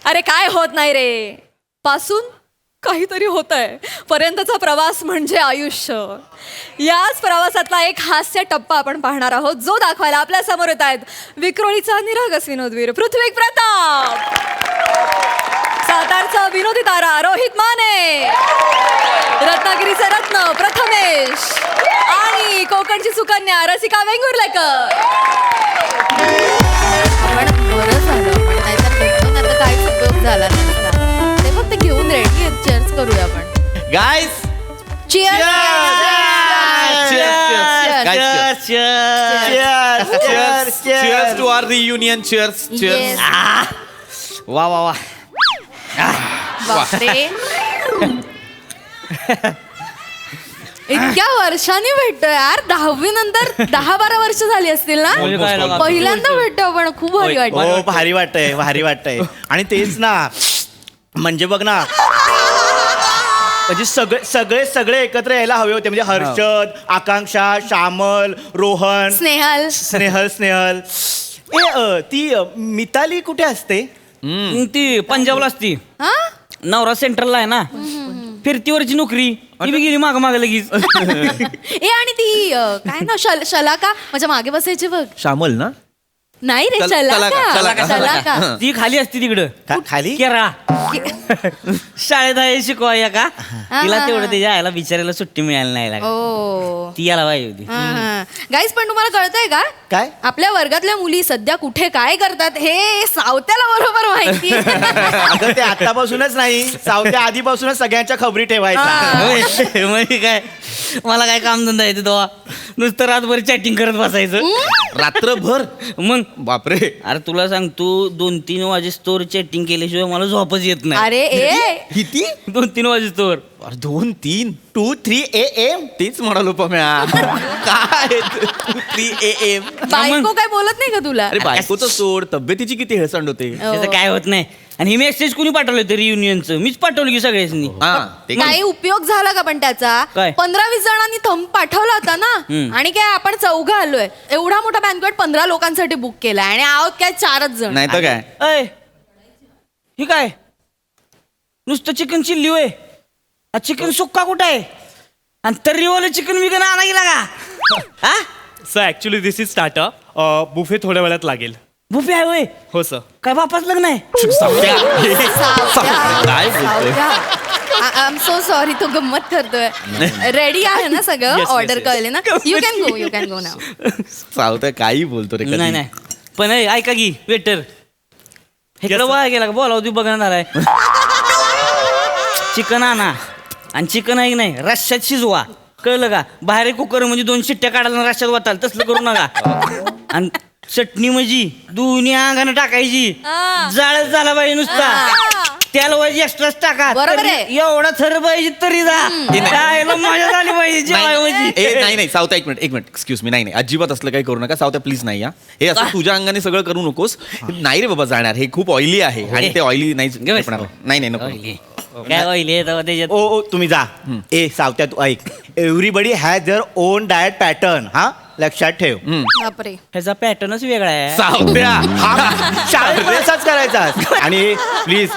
अरे काय होत नाही रे, पासून काहीतरी होतंय पर्यंतचा प्रवास म्हणजे आयुष्य. याच प्रवासातला एक हास्य टप्पा आपण पाहणार आहोत, जो दाखवायला आपल्या समोर येत आहेत विक्रोळीचा निरागस विनोदवीर पृथ्वी प्रताप, सातारचा विनोदी तारा रोहित माने, रत्नागिरीचे रत्न प्रथमेश आणि कोकणची सुकन्या रसिका वेंगुर्लेकर. बरं झालं, पण नाहीतर भेटून आता काहीच उपयोग झाला नसता. ते फक्त घेऊन रेडी आहेत. चेअर्स करूया आपण. Guys, Cheers! cheers to our reunion. Cheers. Yes. वा वा वा. बापरे. इतक्या वर्षांनी भेटतोय यार. 10वी नंतर 10-12 वर्ष झाली असतील ना. पहिल्यांदा भेटतो आपण. खूप भारी वाटतं. हो, भारी वाटतंय, भारी वाटतंय. आणि तेच ना, म्हणजे बघ ना, म्हणजे सगळे सगळे एकत्र यायला हवे होते. म्हणजे हर्षद, आकांक्षा, श्यामल, रोहन, स्नेहल. ती मिताली कुठे असते? ती पंजाबला असती. हा? नवरा सेंट्रलला आहे ना. फिरतीवरची नोकरी ती बी गेली माग लगेच. ए आणि ती काय ना शलाका माझ्या मागे बसायची बघ. श्यामल ना? नाही रे, शलाका. ती खाली असती तिकडं खाली केरा. शाळेत आहे शिकवाया का तिला तेवढं त्याच्या आईला बिचारायला सुट्टी मिळाली नाही लागली. ओ ती याला पाहिजे होती. गाईज, पण तुम्हाला कळतंय का काय? आपल्या वर्गातल्या मुली सध्या कुठे काय करतात हे सावत्याला बरोबर माहिती. अगं ते आतापासूनच नाही, सावत्या आधीपासूनच सगळ्यांच्या खबरी ठेवायच्या. म्हणजे काय, मला काय काम धंदा येते तेव्हा नुसतं रातभर चॅटिंग करत बसायचं रात्रभर. मग बापरे. अरे तुला सांग, तू 2-3 वाजेस्तोवर चॅटिंग केल्याशिवाय मला झोपच येत नाही. अरे ए किती? 2-3 वाजेस्तोवर. 2-3 2, 3 AM. तेच म्हणालो पम्या. काय 2-3 AM. बायको काय बोलत नाही का तुला? अरे बायकोचं सोड, तब्येतीची किती हेळसांड होते. त्याचं काय होत नाही. आणि हे मेसेज कुणी पाठवलं होतं रियुनियनचं? मीच पाठवलं की सगळ्यांनी. काही उपयोग झाला का पण त्याचा? काय? 15-20 जणांनी थंब पाठवला होता ना. आणि काय आपण 4 आलोय. एवढा मोठा बँक्वेट 15 लोकांसाठी बुक केलाय आणि आहोत काय 4च जण. नाही तर काय. अय हे काय नुसतं चिकन चिल्ली होय? चिकन सुक्का कुठं आहे? आणि तर्रीवालं चिकन विकन आणा गेला का? हा sir actually this is starter. Buffet थोड्या वेळात लागेल. बुफे आहे होय? हो सर. काय बापाच लग्न आहे? काय बोलतोय? आय एम सो सॉरी, तो गंमत करतोय. रेडी आहे ना सगळं? Yes, order yes. कळले ना? यू कॅन गो नाव. सावत्या काही बोलतो रे. नाही नाही, पण ऐका की वेटर, इकडं वाया गेला का? बोलाव तू बघणार आहे. चिकन आणा आणि चिकन आहे की नाही रश्श्यात शिजवा, कळलं का? बाहेर कुकर म्हणजे 2 शिट्ट्या काढायला रश्श्यात वाटाल तसलं करू नका. आणि चटणी म्हणजे दोन्ही अंगाने टाकायची. जाळच झाला पाहिजे नुसता. त्याला पाहिजे एक्स्ट्राच टाका. बरोबर आहे. तरी एवढा थर पाहिजे तरी जा. खायला मजा झाली पाहिजे जेवाय म्हणजे. नाही सावत्या, एक मिनिट एक्सक्यूज मी. नाही अजिबात असलं काही करू नका सावत्या, प्लीज. नाही हे असं तुझ्या अंगाने सगळं करू नकोस. नाही रे बाबा जाणार, हे खूप ऑइली आहे आणि ते ऑइली नाही नको. काय होईल त्याच्यात? ओ तुम्ही जा. ए सावत्या, तू ऐक. Everybody has their own diet pattern. हा, लक्षात ठेव. बापरे. ह्याचा पॅटर्नच वेगळा आहे. सावत्या शाळेत असाच करायचा. आणि प्लीज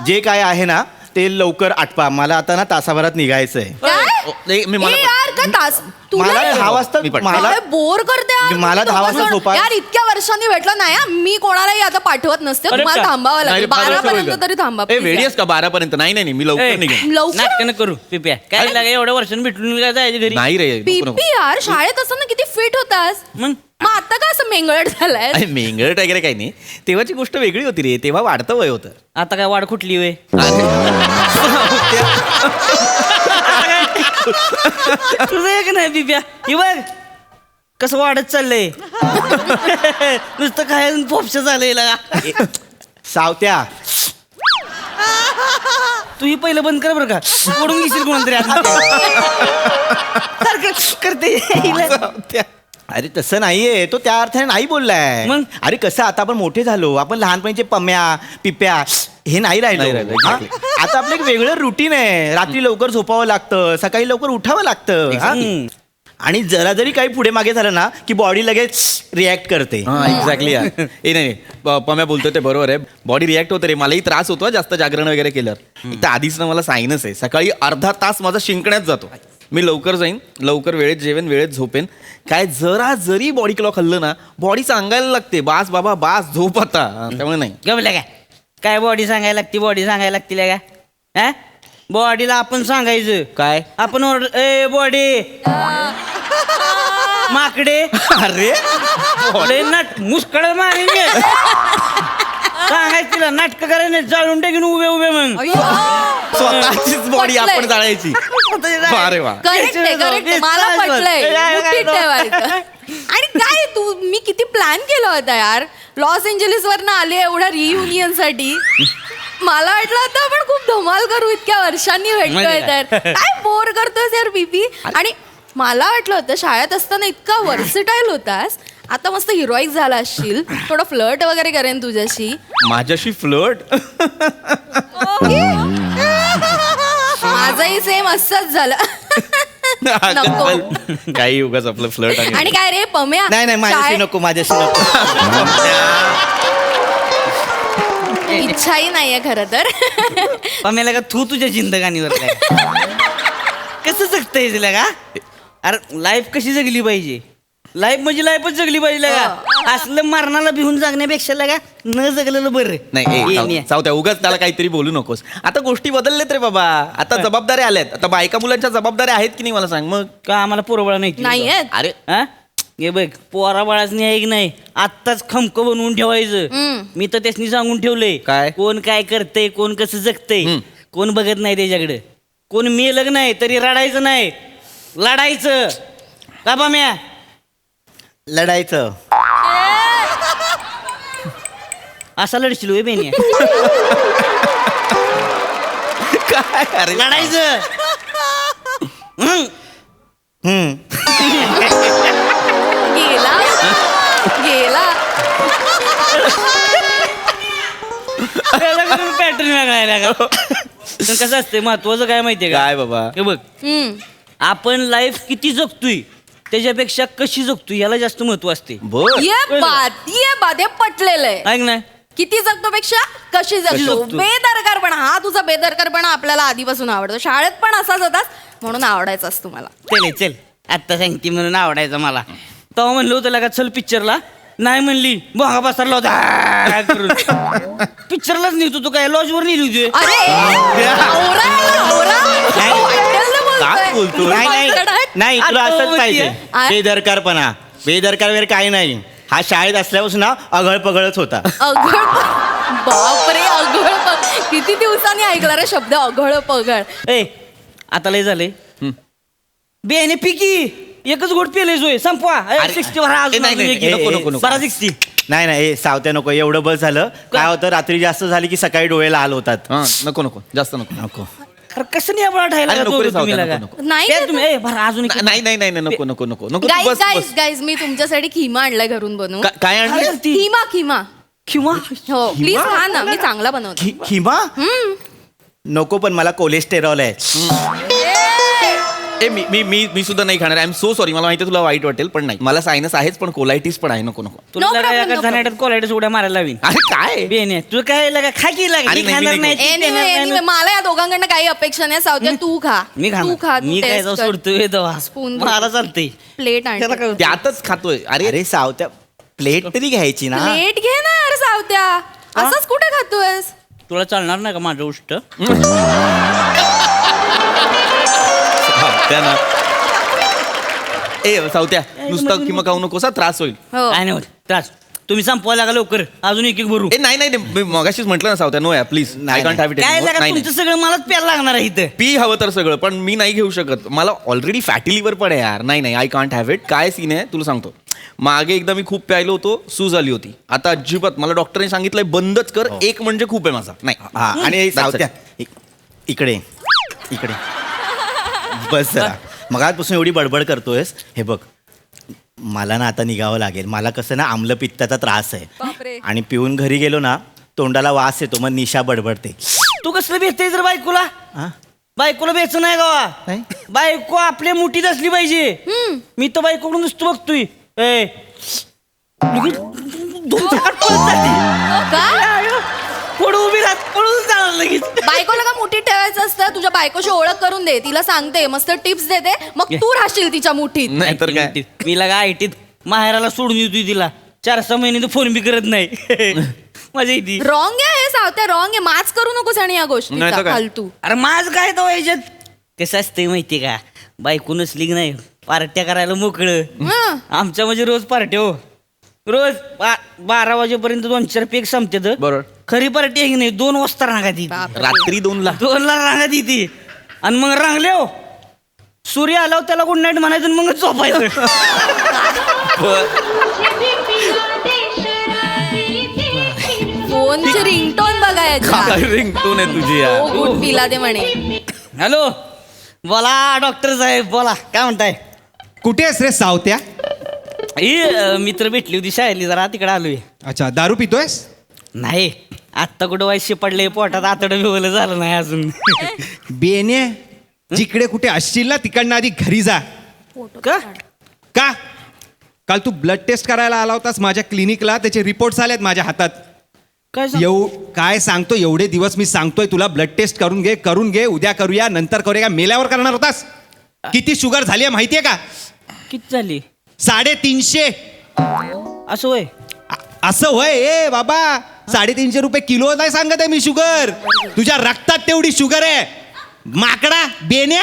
जे काय आहे ना ते लवकर आटपा. मला आता ना तासाभरात निघायचंय. काय? मी ए यार, का तास मला 10 वाजता मला बोर करते यार. मला 10 वाजता दोघं झोपा. जण. यार इतक्या वर्षांनी भेटलं नाही हा. मी कोणालाही आता पाठवत नसते. तुम्हाला थांबावं लागेल. 12 पर्यंत तरी थांबा. वेळीस का 12 पर्यंत? नाही मी लवकर निघेन. लवकर नाटकं करू पिप्या. काय लागे एवढ्या वर्षांनी भेटून काय जायचं घरी? नाही रे, नको. पीपी यार, शाळेत असताना किती फिट होतास. मग मग आता का असं मेंगळट झालाय? अरे मेंगळट वगैरे काही नाही. तेव्हाची गोष्ट वेगळी होती रे. तेव्हा वाढतं वय होतं. आता काय वाढ कुठली वे? तुझं एक नाही पिप्या. हे बघ कसं वाढत चाललंय. नुसतं काय पोपशा झालंय लागा. सावत्या, तू ही पहिलं बंद कर बरं का. ओढून घेशील कोणतरी करते. सावत्या. अरे तसं नाहीये, तो त्या अर्थाने नाही बोललाय. मग? अरे कसं, आता आपण मोठे झालो. आपण लहानपणीचे पम्या पिप्या हे नाही राहिलं. राहिलं. हा? आता आपलं एक वेगळं रुटीन आहे. रात्री लवकर झोपावं लागतं, सकाळी लवकर उठावं लागतं. हा? आणि जरा जरी काही पुढे मागे झालं ना की बॉडी लगेच रिॲक्ट करते. हा एक्झॅक्टली यार. ए नाही पम्या बोलतोय ते बरोबर आहे. बॉडी रिॲक्ट होते रे. मलाही त्रास होतो जास्त जागरण वगैरे केल्यावर. एक तर आधीच ना मला सायनस आहे. सकाळी अर्धा तास माझा शिंकण्यात जातो. मी लवकर जाईन, लवकर वेळेत जेवेन, वेळेत झोपेन. काय जरा जरी बॉडी क्लॉक हल्लं ना बॉडी सांगायला लागते बास बाबा बास झोप आता. त्यामुळे नाही. गमल्या काय बॉडी सांगायला लागते, बॉडी सांगायला लागतील का? हा बॉडीला आपण सांगायचं काय आपण ए बॉडी माकडे अरे लय नट मुस्कळ मारेन मी. सांगायचं तिला नाटक करायला जाळून टाकीन उभे उभे मग. स्वतःचीच बॉडी आपण पटलंय. जाळायची. अरे वा. करेक्ट आहे करेक्ट आहे. मला पटलंय मुठीत ठेवायचं. आणि काय तू मी किती प्लॅन केला होता यार लॉस एंजलिस वरनं आले एवढ्या रियुनियन साठी. मला वाटलं होतं आपण खूप धमाल करू इतक्या वर्षांनी भेटतोय तर काय बोर करतोयस यार बीबी. आणि मला वाटलं होतं शाळेत असताना इतका वर्सिटाईल होतास आता मस्त हिरोईक झाला असशील थोडं फ्लर्ट वगैरे करेन तुझ्याशी. माझ्याशी फ्लर्ट माझंही सेम असंच झालं. नको. काही उगाच आपलं फ्लर्ट आणि काय रे पम्या नाही माझ्याशी शाळेत नको माझ्याशी नको. इच्छाही नाहीये खरं तर. पम्याला का तू तुझ्या जिंदगानीवर काय कसं जगता तिला का? अरे लाईफ कशी जगली पाहिजे. लाईफ म्हणजे लाईफच जगली पाहिजे का? असलं मरणाला भिवून जगण्यापेक्षा लगा न जगलेलं बरं. नाही चावत्या उगाच त्याला काहीतरी बोलू नकोस. आता गोष्टी बदललेत रे बाबा. आता जबाबदाऱ्या आल्यात. आता बायका मुलांच्या जबाबदाऱ्या आहेत की नाही मला सांग मग. का आम्हाला पोरबळा नाही नाहीयेत. अरे हा हे बघ पोरा बाळाच नाही नाही आत्ताच खमक बनवून ठेवायचं. मी तर त्यासनी सांगून ठेवलंय काय? कोण काय करतंय कोण कसं जगतंय कोण बघत नाही त्याच्याकडे. कोण मेलं नाही तरी रडायचं नाही लढायचं का बाम्या. लढायचं. असा लढशील होय बेनिया. काय अरे लढायचं. गेला गेला. पॅटर्न वेगळा का पण कसं असते महत्वाचं काय माहितीये का? काय बाबा. हे बघ आपण लाईफ किती जगतोय त्याच्यापेक्षा कशी जगतोय याला जास्त महत्व असते. बर ये बात हे पटलेलं आहे. ऐक नाही किती जगतो पेक्षा कशी जगतो. जगतो. बेदरकारपणा हा तुझा बेदरकारपणा आपल्याला आधीपासून आवडतो. शाळेत पण असाच होतास म्हणून आवडायचाच तुम्हाला. चल आत्ता सांगते म्हणून आवडायचं मला. तेव्हा म्हणलं होतं लगा चल पिक्चरला नाही म्हणली बोंगा बसरला होता पिक्चरलाच नेतो तू काय लॉजवर नेली होती. अरे नवरा आहे, नवरा. वाटेल ना बोलतोय. काय बोलतोय? नाही तुला आता असंच पाहिजे. आ- बेदरकारपणा बेदरकार वगैरे काही नाही. हा शाळेत असल्यापासून ना अघळ पगळच होता. अघळ बापरे अघळ किती दिवसांनी ऐकला रे शब्द अघळ पगळ. ए आता लय झाले बेने पिकी एकच गोट पेले जोय संपवा. अरे, 60 भरा अजून नाही, नाही, अजून एक. नको, नको, नको. भरा 60. नाही सावत्या नको एवढं बस झालं. काय होतं रात्री जास्त झाली की सकाळी डोळे लाल होतात. हा नको नको जास्त नको नको. अरे कसं नाही आपण अरे, नको रे, सावत्या, नको, नको. नाही ए, तुम्ही ए भरा अजून एक. नाही नाही नाही नाही, नको नको नको नको तू गाईज बस गाईज बस. गाईज मी तुमच्यासाठी खिमा आणलाय घरून बनवून. काय आणलं खिमा खिमा किंवा हो प्लीज खा ना मी चांगला बनवतो. खिमा नको पण मला कोलेस्टेरॉल आहे. ए मी सुद्धा नाही खाणार. I am so sorry. मला माहिती आहे तुला वाईट वाटेल पण नाही. मला सायनस आहेच पण कोलायटिस पण आहे. नको नको. तुला No लगा problem, एका no झाडात कोलायडस उड्या मारायला लावीन. अरे काय बेने तू काय लगा खा की लागा अरे, ही नाही, खाणार मी नाही नाही ती Anyway, देणार anyway, नाही. मला या दोघांकडनं काही अपेक्षा नाही सावत्या तू खा. मी तू खाणार खा मी काय जाऊ सोडतोय तेव्हा Spoon मला चालतंय. प्लेट आण त्याला काय होतं? त्यातच खातोय. अरे अरे सावत्या प्लेट तरी घ्यायची ना. प्लेट घे ना यार सावत्या असंच कुठे खातोयस. तुला चालणार नाही का माझं उष्ट. त्या ना ए सावत्या नुसतं किंवा खाऊ नकोस हा, त्रास होईल. हो काय नाही होत त्रास. तुम्ही संपवा लागा लवकर अजून एक एक भरू. ए नाही नाही नाही, मी मगाशीच म्हटलं ना सावत्या नो या please. I can't have it. काय लागा नाही तुमचं सगळं मलाच प्यायला लागणार आहे इथं. पी हवं तर सगळं पण मी नाही घेऊ शकत. मला ऑलरेडी फॅटी लिव्हर पण आहे यार. नाही नाही आय कांट हॅव इट. काय सीन आहे तुला सांगतो. मागे एकदा मी खूप प्यायलो होतो सूज आली होती. आता अजिबात मला डॉक्टरने सांगितलंय बंदच कर. एक म्हणजे खूप आहे माझा. नाही हा आणि सावत्या इकडे इकडे बस जरा. मगापासून एवढी बडबड करतोयस. हे बघ मला ना आता निघावं लागेल. मला कसं ना आम्लपित्ताचा त्रास आहे बापरे. आणि पिऊन घरी गेलो ना तोंडाला वास येतो मग निशा बडबडते. तू कसलं भेटते जर बायकोला हा? बायकोला बेचून आहे गावा नाही? बायको आपल्या मुठीत असली पाहिजे मी तर बायकोकडून नुसतं बघतोय ए लगेच दोन चार पळत जाते. काय पुढं उभी राहत पळून जाणार लगेच. बायकोला का मुठीत ठेवायचं असतं? तुझ्या बायकोशी ओळख करून दे, तिला सांगते, मस्त टिप्स देते, मग तू राहशील तिच्या मुठीत. नाही तर काय मी लगा आयटीत माहेराला सोडून येतोय तिला 4-6 महिने तर फोन बी करत नाही मजा येते. रॉंग आहे हे सावत्या, रॉंग आहे. माच करू नकोस आणि या नाही तर गोष्टीचा काय? फालतू. अरे माझ काय तो याच्यात कसं असतंय माहितीये का बायको नसली की नाही पार्ट्या करायला मोकळं. हं. आमच्या म्हणजे रोज पार्ट्या हो रोज 12 वाजेपर्यंत 2-4 पेक संपते. बरोबर. खरी पार्टी आहे की नाही 2 वाजता रांगात येते. रात्री 2ला 2ला रांगात येते आणि मग रांगले हो सूर्य आला त्याला गुड नाईट म्हणायचं आणि मग झोपायचं. फोनची रिंगटोन बघायची. रिंगटोन आहे तुझी यार. हो, गुड पिला दे म्हणे. हॅलो बोला डॉक्टर साहेब बोला काय म्हणताय. कुठे आहेस रे सावत्या? ही मित्र भेटली होती शाळेली जरा तिकडे आलोय. अच्छा, दारू पितोयस? नाही आत्ता कुठं वायशी पडले पोटात आतडं बिवलं झालं नाही अजून. बेने, जिकडे कुठे असशील ना तिकडनं आधी घरी जा. का का? काल तू ब्लड टेस्ट करायला आला होतास माझ्या क्लिनिकला, त्याचे रिपोर्ट्स आलेत माझ्या हातात. काय सांग- काय सांगतो, एवढे दिवस मी सांगतोय तुला ब्लड टेस्ट करून घे, उद्या करूया, नंतर करूया. मेल्यावर करणार होतास? किती शुगर झाली आहे माहितीये का? किती झाली 350. असं होय. असं होय ए बाबा, 350 रुपये किलो नाही सांगत आहे मी शुगर. तुझ्या रक्तात तेवढी शुगर आहे. माकडा बेन्या,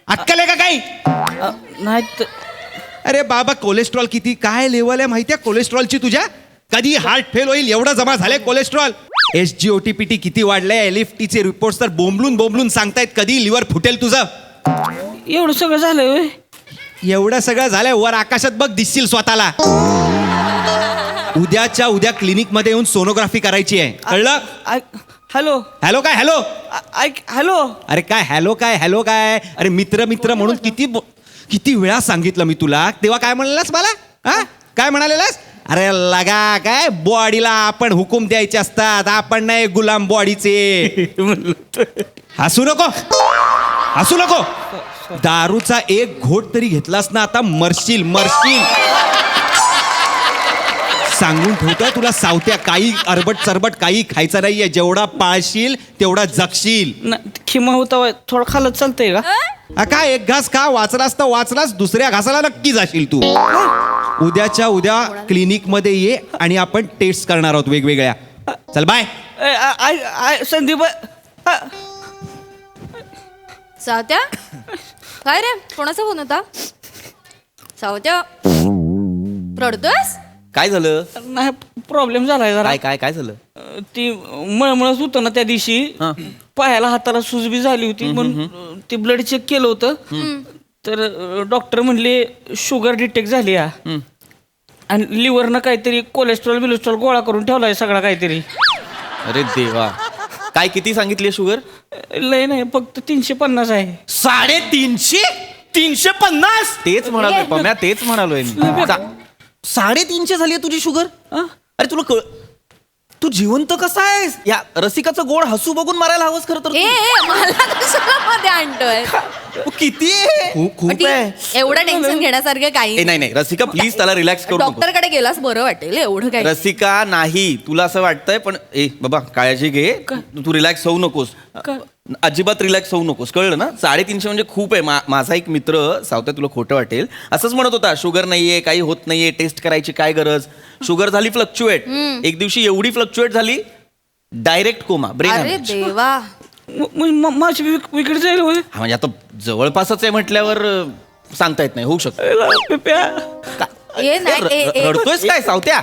अक्कल आहे का काही? नाही त- अरे बाबा, कोलेस्ट्रॉल किती काय लेवल आहे माहितीये कोलेस्ट्रॉलची तुझ्या? कधी हार्ट फेल होईल एवढं जमा झालंय कोलेस्ट्रॉल. SGOT-PT किती वाढलंय, LFTचे रिपोर्ट्स तर बोंबलून सांगतायत कधी लिव्हर फुटेल तुझं. एवढं सगळं झालंय होय. एवढं सगळं झालंय, वर आकाशात बघ दिसशील स्वतःला. उद्याच्या उद्या क्लिनिक मध्ये येऊन सोनोग्राफी करायची आहे, कळलं? हॅलो हॅलो काय हॅलो? ऐक हॅलो अरे काय हॅलो काय? अरे मित्र म्हणून किती वेळा सांगितलं मी तुला, तेव्हा काय म्हणालास मला? हा काय म्हणालेलास? अरे लगा काय बॉडीला आपण हुकूम द्यायचे असतात, आपण नाही गुलाम बॉडीचे. हसू नको. दारूचा एक घोट तरी घेतलास ना आता मरशील. सांगून ठेवतोय तुला सावत्या, काही अरबट चरबट काही खायचं नाहीये. जेवढा पाळशील तेवढा जगशील. खिमा होता होय. थोडं खाल्लं चालतंय का? काय एक घास खा, वाचलास तर वाचलास, दुसऱ्या घासाला नक्की जाशील तू. उद्याच्या उद्या क्लिनिक मध्ये ये आणि आपण टेस्ट करणार आहोत वेगवेगळ्या. चल बाय. संदीप सावत्या, काय रे, कोणाचा फोन होता? सावत्या, रडतोयस? काय झालं? नाही प्रॉब्लेम झालाय जरा. काय झालं? ती मळमळच होतं ना त्या दिवशी, हा. पायाला हाताला सुजबी झाली होती म्हणून ते ब्लड चेक केलं होतं तर डॉक्टर म्हणले शुगर डिटेक्ट झाली आणि लिव्हरनं काहीतरी कोलेस्ट्रॉल गोळा करून ठेवलाय सगळा काहीतरी. अरे देवा, काय किती सांगितली शुगर? लय नाही फक्त 350 आहे. 350? 350. तेच म्हणालोय पम्या, तेच म्हणालोय मी. 350 झाली तुझी शुगर? अरे तुला तू जिवंत कसा आहेस? या रसिकाचं गोड हसू बघून मारायला हवंस खरं तर. ए मला कशाला मध्ये आणतोय? तू किती आहे? खूप ठीक, एवढं टेन्शन घेण्यासारखं काही नाही रसिका प्लीज त्याला रिलॅक्स करू नको. डॉक्टरकडे गेलास बरं वाटेल, एवढं काही. रसिका नाही, तुला असं वाटतंय पण बाबा काळजी घे. तू रिलॅक्स होऊ नकोस, अजिबात रिलॅक्स होऊ नकोस, कळलं ना? 350 म्हणजे खूप आहे. माझा एक मित्र सावत्या, तुला खोटं वाटेल, असंच म्हणत होता शुगर नाहीये, काही होत नाहीये, टेस्ट करायची काय गरज. शुगर झाली फ्लक्च्युएट, एक दिवशी एवढी फ्लक्च्युएट झाली डायरेक्ट कोमा, ब्रेन अरे हॅमरेज. देवा, माझी विकेट जाईल होय. हा म्हणजे आता जवळपासच आहे म्हटल्यावर सांगता येत नाही, होऊ शकतं. ए नाही, रडतोयस काय सावत्या?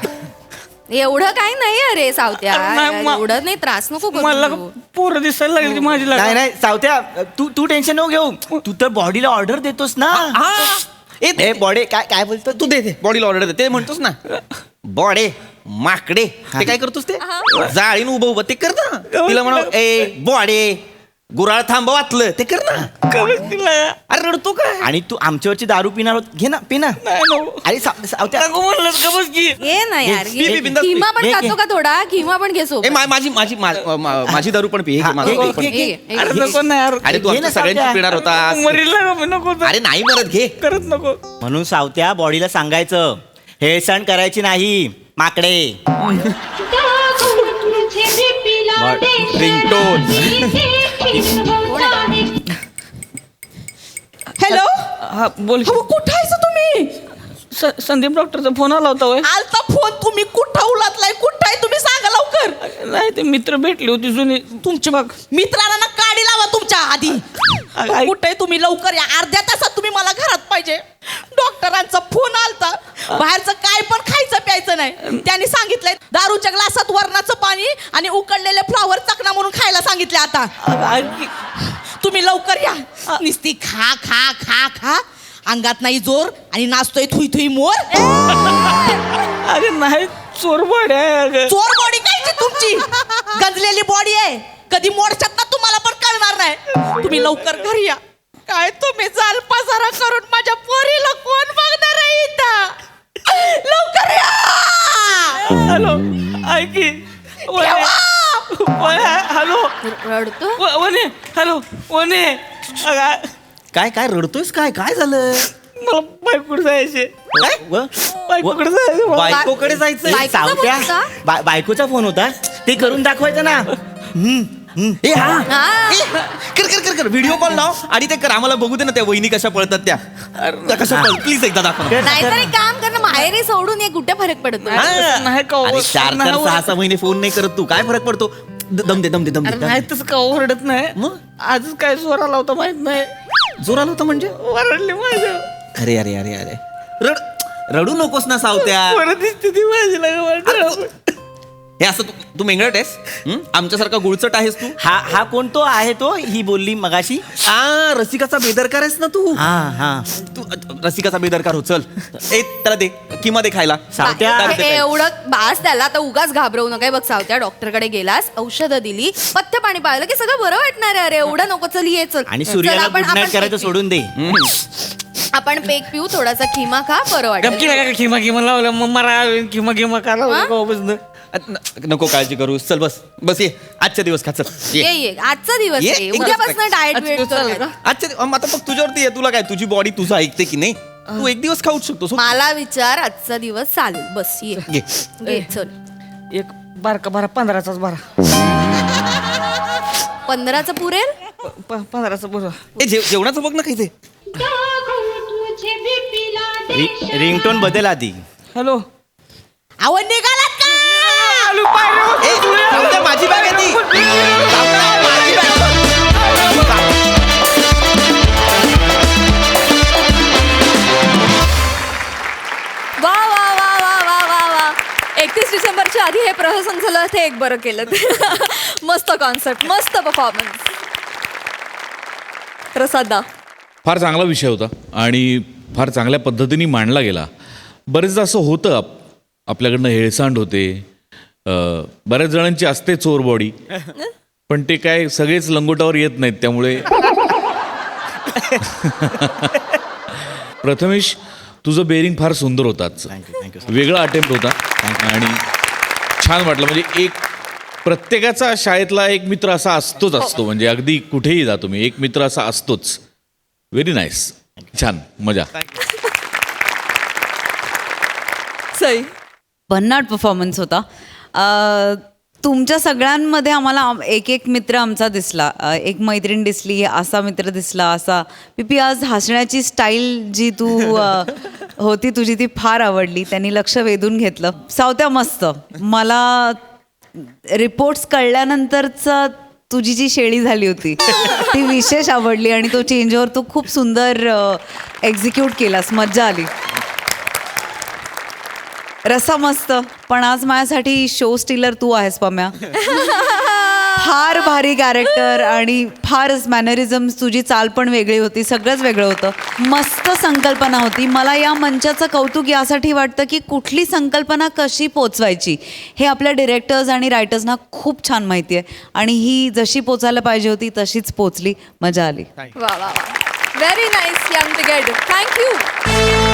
एवढं काही नाही अरे सावत्या, नाही, एवढं नाही, त्रास नको करू मला तू. पोरं दिसायला लागली माझी नाही सावत्या, तू टेन्शन नको घेऊ. तू तर बॉडीला ऑर्डर देतोस ना. ए बॉडी काय बोलतो तू दे बॉडीला ऑर्डर दे, ते म्हणतोस ना. बॉडे माकडे ते काय करतोस? ते जाळीन उभं ते करत ना. तिला म्हणा ए बॉडे गुराळ थांबव वाचलं ते कर ना. अरे रडतो काय? आणि तू आमच्यावरची दारू पिणार होत घे ना पी ना. अरे सावत्या घे ना यार पी, पी, बिंदास पी. किमा पण घे, खातो का थोडा किमा पण घे सोबत. माझी दारू पण पी हे घे, माझं दारू पण पी. घे, घे. अरे नको ना यार. अरे तू घे ना, आमच्या सगळ्यांची सावत्या. पिणार होता. मरीला नको अरे नाही मरत घे. करत नको. म्हणून सावत्या बॉडीला सांगायचं हेळसण करायची नाही माकडे. रिंगटोन. हॅलो हा बोल अहो कुठं आहेस तुम्ही? संदीप डॉक्टरचा फोन आला होता होय. आलता फोन तुम्ही कुठं उलातलाय कुठं आहे तुम्ही सांगा लवकर. नाही ते मित्र भेटली होती जुनी तुमचे बघ मित्रांना काढी लावा तुमच्या आधी. कुठे आहे तुम्ही लवकर या अर्ध्या तासात तुम्ही मला घरात पाहिजे. डॉक्टरांचा फोन आलता बाहेरचं काय पण खायचं प्यायचं नाही. त्यांनी सांगितलंय दारूच्या ग्लासात वरणाचं पाणी आणि उकडलेले फ्लावर चकना म्हणून खायला सांगितले. आता तुम्ही लवकर या. नुसती खा खा खा खा अंगात नाही जोर आणि नाचतोय थुई थुई मोर. अरे नाही चोर बॉडी आहे अगं. चोर बॉडी काय तुमची गंजलेली बॉडी आहे. कधी मोडशात ना तुम्हाला पण कळणार नाही. तुम्ही लवकर घरी या. काय तुम्ही जाल पसारा करून माझ्या पोरीला कोण बघणार आहे इथं. लवकर या. हॅलो ऐकी हॅलो रडतो वने हॅलो वने अगं, काय काय रडतोयस काय काय झालं? मला बायकोकडे जायचे. काय बायकोकडे जायचे मला. बायकोकडे जायचंय? बायकोचा सावत्या फोन होता? बायकोचा फोन होता ते करून दाखवायचं ना. ए हा हा. ए, कर कर कर कर व्हिडिओ कॉल लाव आणि ते कर आम्हाला बघू दे ना त्या वहिनी कशा पळतात त्या कशा पळ प्लीज एकदा दाखव ना. नाहीतर एक काम कर ना माहेरी सोडून ये कुठे फरक पडतो. हा. नाही का अरे 4-6 महिने फोन नाही करत तू काय फरक पडतो? दम दे दम दे दम अरे दे नाही तसं का ओरडत नाही मग? आजच काय जोर आला होता माहित नाही. जोर आला होता म्हणजे? ओरडली माझ्या अरे अरे अरे अरे रडू नकोस ना सावत्या. परत दिसते ती माझी लागलं. हे असं तू मेंगळट आहेस हं? आमच्यासारखा गुळचट आहेस तू. हा कोण तो आहे तो ही बोलली मगाशी. रसिकाचा बेदरकार आहेस ना तू. हा तू रसिकाचा बेदरकार हो चल. ए त्याला दे किंवा दे खायला. सावत्या. एवढं बास त्याला आता उगाच घाबरवू नका. बघ सावत्या डॉक्टरकडे गेलास औषधं दिली पथ्य पाणी पाळलं की सगळं बरं वाटणार आहे. अरे एवढं नको चल ये चल. आणि चल, सूर्याला आपण- गुड नाईट आपण करायचं पेक सोडून दे. आपण पेक पिऊ थोडासा खिमा खा बरं गपकी वाटेल. नका खिमा खिमा लावलं मग मला खिमा का लावलं नको काळजी करूस चल बस ये आजच्या दिवस खा चल ये. ये आजचा दिवस ये, आहे. एकदम उद्यापासून डाएट आजचा दिवस चालेल का? आता बघ तुझ्यावरती आहे तुला काय तुझी बॉडी तुझं ऐकते की नाही. तू एक दिवस खाऊच शकतो मला विचार आजचा दिवस चालेल बस ये घे. ये चल. एक बारका बारा 15चा बारा 15चं पुरेल. 15चा बरं. ए जेवणाचं बघ ना काही ते. रिंगटोन बदल आधी. हॅलो अहो निघालात का? ए, सावत्या, माझी बॅग आहे ती. सावत्या, माझी बॅग. वा वा वा वा वा वा वा 31 डिसेंबरच्या आधी हे प्रहसन झालं ते एक बरं केलं. मस्त कॉन्सेप्ट मस्त परफॉर्मन्स. प्रसादा फार चांगला विषय होता आणि फार चांगल्या पद्धतीने मांडला गेला. बरेचदा असं होतं आपल्याकडनं हेळसांड होते. बऱ्याच जणांची असते चोर बॉडी पण ते काय सगळेच लंगोटावर येत नाहीत. त्यामुळे प्रथमेश तुझं बेरिंग फार सुंदर होतं आजचं. वेगळा अटेम्प्ट होता आणि छान वाटलं. म्हणजे एक प्रत्येकाचा शाळेतला एक मित्र असा असतो म्हणजे अगदी कुठेही जा तुम्ही एक मित्र असा असतोच. व्हेरी नाईस छान मजा. सई भन्नाट परफॉर्मन्स होता. तुमच्या सगळ्यांमध्ये आम्हाला एक एक मित्र आमचा दिसला. एक मैत्रीण दिसली असा मित्र दिसला असा. पिपी आज हसण्याची स्टाईल जी तू होती तुझी ती फार आवडली. त्यांनी लक्ष वेधून घेतलं. सावत्या मस्त. मला रिपोर्ट्स कळल्यानंतरचा तुझी जी शेळी झाली होती ती विशेष आवडली आणि तो चेंजवर तू खूप सुंदर एक्झिक्यूट केलास. मज्जा आली. रसा मस्त. पण आज माझ्यासाठी शो स्टीलर तू आहेस पम्या. फार भारी कॅरेक्टर आणि फारच मॅनरिझम, तुझी चाल पण वेगळी होती, सगळंच वेगळं होतं. मस्त संकल्पना होती. मला या मंचाचं कौतुक यासाठी वाटतं की कुठली संकल्पना कशी पोचवायची हे आपल्या डिरेक्टर्स आणि रायटर्सना खूप छान माहिती आहे आणि ही जशी पोचायला पाहिजे होती तशीच पोचली. मजा आली. वा वा वा, very nice young brigade, thank you.